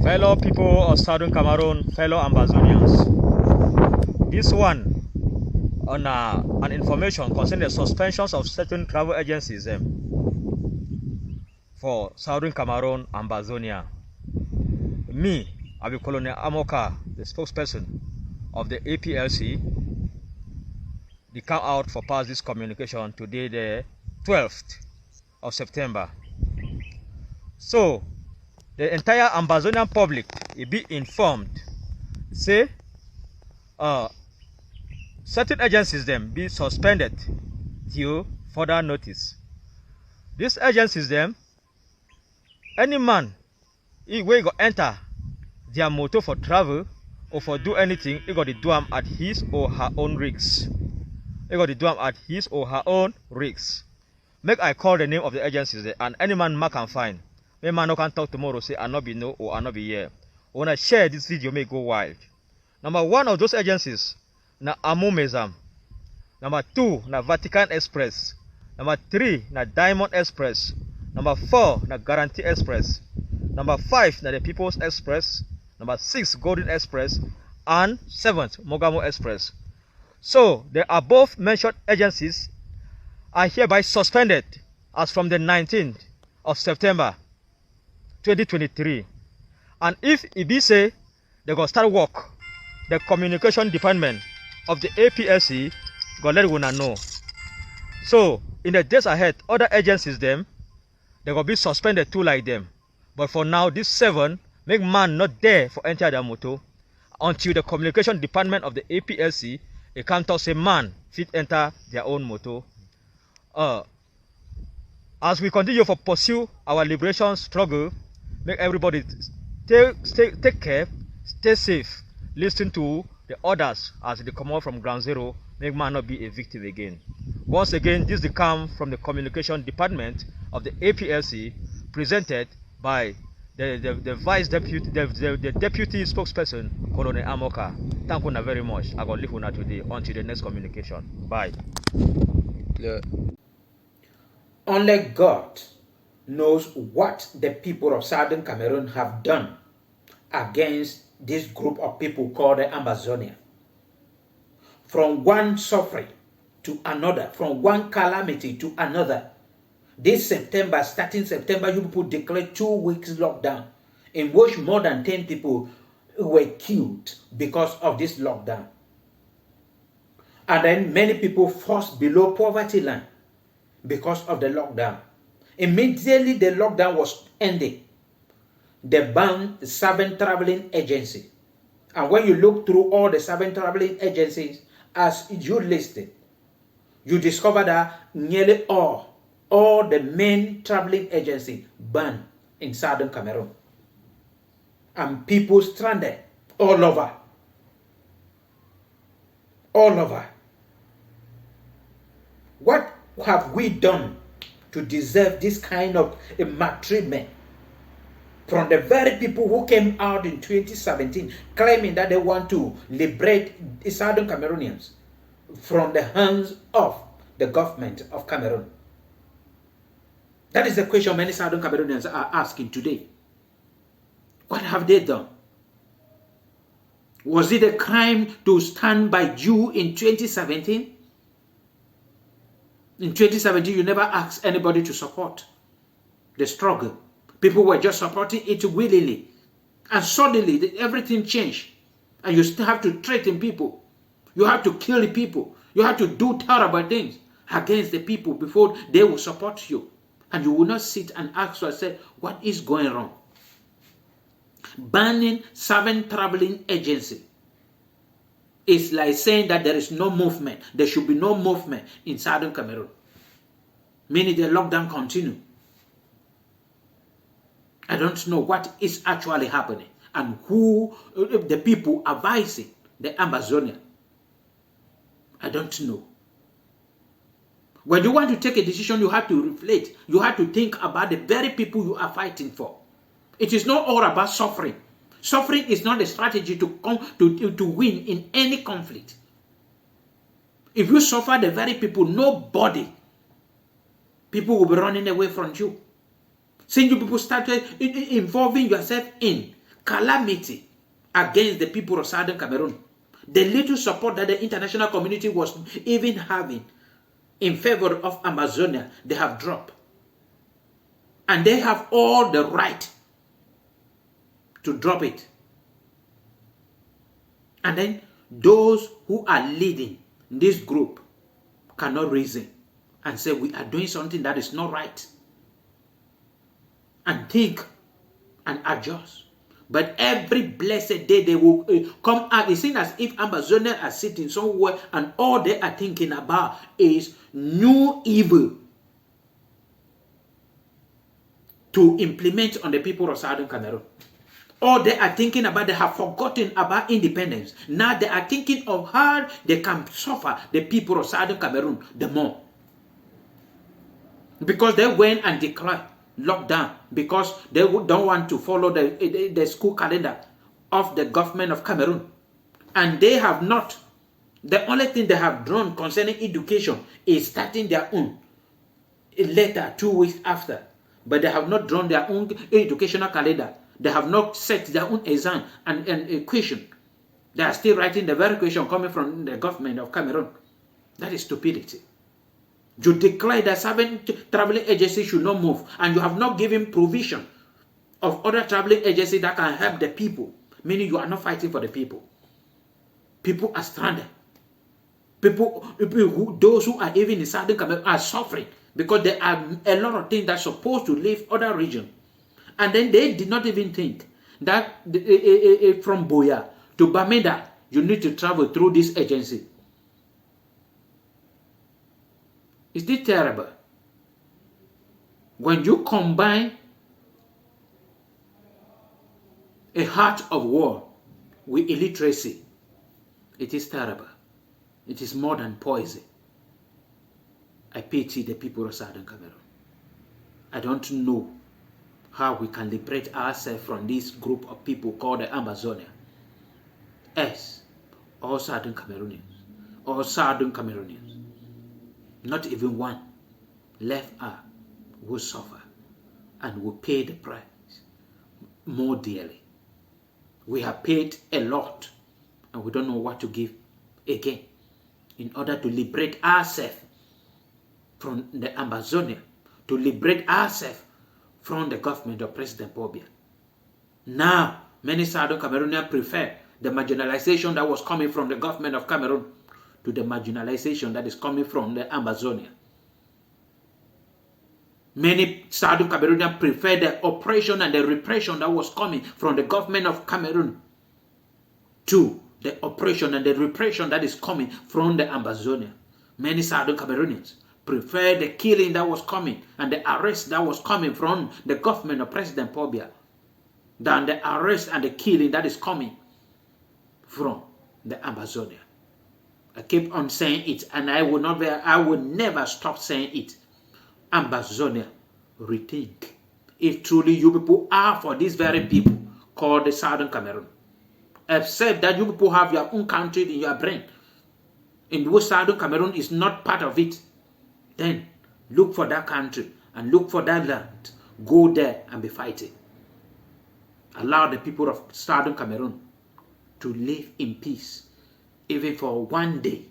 Fellow people of Southern Cameroon, fellow Ambazonians, this one on an information concerning the suspensions of certain travel agencies for Southern Cameroon, Ambazonia. Me, I will Colonel Amoka, the spokesperson of the APLC, they come out for pass this communication today, the 12th of September. So, the entire Ambazonian public will be informed. Say, certain agencies them be suspended till further notice. These agencies them, any man, he will go enter their motor for travel or for do anything, he got to do them at his or her own risks. He got to do them at his or her own risks. Make I call the name of the agencies there, and any man can find. May man no can talk tomorrow, say I not be no or I not be here. When I share this video, may go wild. Number one of those agencies, na Amumezam. Number two, na Vatican Express. Number three, na Diamond Express. Number four, na Guarantee Express. Number five, na the People's Express. Number six, Golden Express. And seventh, Mogamo Express. So, the above mentioned agencies are hereby suspended as from the 19th of September 2023. And if it be say they go start work, the communication department of the APLC go let una know. So in the days ahead, other agencies them they go be suspended too like them. But for now, this 7 make man not there for enter their motor until the communication department of the APLC they can't talk say man fit enter their own motor. As we continue for pursue our liberation struggle, make everybody take care, stay safe, listen to the orders as they come out from ground zero, make man not be a victim again. Once again, this come from the communication department of the APLC, presented by the vice deputy, the deputy spokesperson, Colonel Amoka. Thank you very much. I will leave you today until the next communication. Bye. Only God knows what the people of Southern Cameroon have done against this group of people called the Ambazonians. From one suffering to another, from one calamity to another. This September, starting September, you people declared 2 weeks lockdown, in which more than 10 people were killed because of this lockdown. And then many people forced below poverty line because of the lockdown. Immediately the lockdown was ending, they banned 7 traveling agencies. And when you look through all the 7 traveling agencies as you listed, you discover that nearly all the main traveling agencies banned in Southern Cameroon. And people stranded all over. All over. What have we done to deserve this kind of maltreatment from the very people who came out in 2017 claiming that they want to liberate the Southern Cameroonians from the hands of the government of Cameroon? That is the question many Southern Cameroonians are asking today. What have they done? Was it a crime to stand by you in 2017? In 2017, you never asked anybody to support the struggle. People were just supporting it willingly. And suddenly, everything changed. And you still have to threaten people. You have to kill the people. You have to do terrible things against the people before they will support you. And you will not sit and ask yourself, what is going wrong? Banning 7 traveling agencies is like saying that there is no movement. There should be no movement in Southern Cameroon. Meaning the lockdown continue. I don't know what is actually happening and who the people advising the Ambazonian. I don't know. When you want to take a decision, you have to reflect. You have to think about the very people you are fighting for. It is not all about suffering. Suffering is not a strategy to win in any conflict. If you suffer the very people, people will be running away from you. Since you people started involving yourself in calamity against the people of Southern Cameroon. The little support that the international community was even having in favor of Amazonia, they have dropped. And they have all the right to drop it. And then those who are leading this group cannot reason and say we are doing something that is not right. And think and adjust. But every blessed day they will come out. It seems as if Ambazonians are sitting somewhere and all they are thinking about is new evil to implement on the people of Southern Cameroon. All they are thinking about, they have forgotten about independence. Now they are thinking of how they can suffer the people of Southern Cameroon the more. Because they went and declared lockdown because they don't want to follow the school calendar of the government of Cameroon. And they have not. The only thing they have drawn concerning education is starting their own later, 2 weeks after. But they have not drawn their own educational calendar. They have not set their own exam and equation. They are still writing the very question coming from the government of Cameroon. That is stupidity. You declare that 7 traveling agencies should not move, and you have not given provision of other traveling agencies that can help the people, meaning you are not fighting for the people. People are stranded. Those who are even in Southern Cameroon are suffering because there are a lot of things that are supposed to leave other regions. And then they did not even think that from Boya to Bamenda, you need to travel through this agency. Is this terrible? When you combine a heart of war with illiteracy, it is terrible. It is more than poison. I pity the people of Southern Cameroon. I don't know how we can liberate ourselves from this group of people called the Ambazonians. Yes, all Southern Cameroonians, all Southern Cameroonians. Not even one left out will suffer and will pay the price more dearly. We have paid a lot and we don't know what to give again in order to liberate ourselves from the Ambazonia, to liberate ourselves from the government of President Pobia. Now, many Southern Cameroonians prefer the marginalization that was coming from the government of Cameroon to the marginalization that is coming from the Ambazonia. Many Southern Cameroonians prefer the oppression and the repression that was coming from the government of Cameroon to the oppression and the repression that is coming from the Ambazonia. Many Southern Cameroonians prefer the killing that was coming and the arrest that was coming from the government of President Pobia than the arrest and the killing that is coming from the Ambazonia. I keep on saying it, and I will never stop saying it. Ambazonia, rethink. If truly you people are for these very people called the Southern Cameroon, except that you people have your own country in your brain, in which Southern Cameroon is not part of it, then look for that country and look for that land. Go there and be fighting. Allow the people of Southern Cameroon to live in peace, even for one day.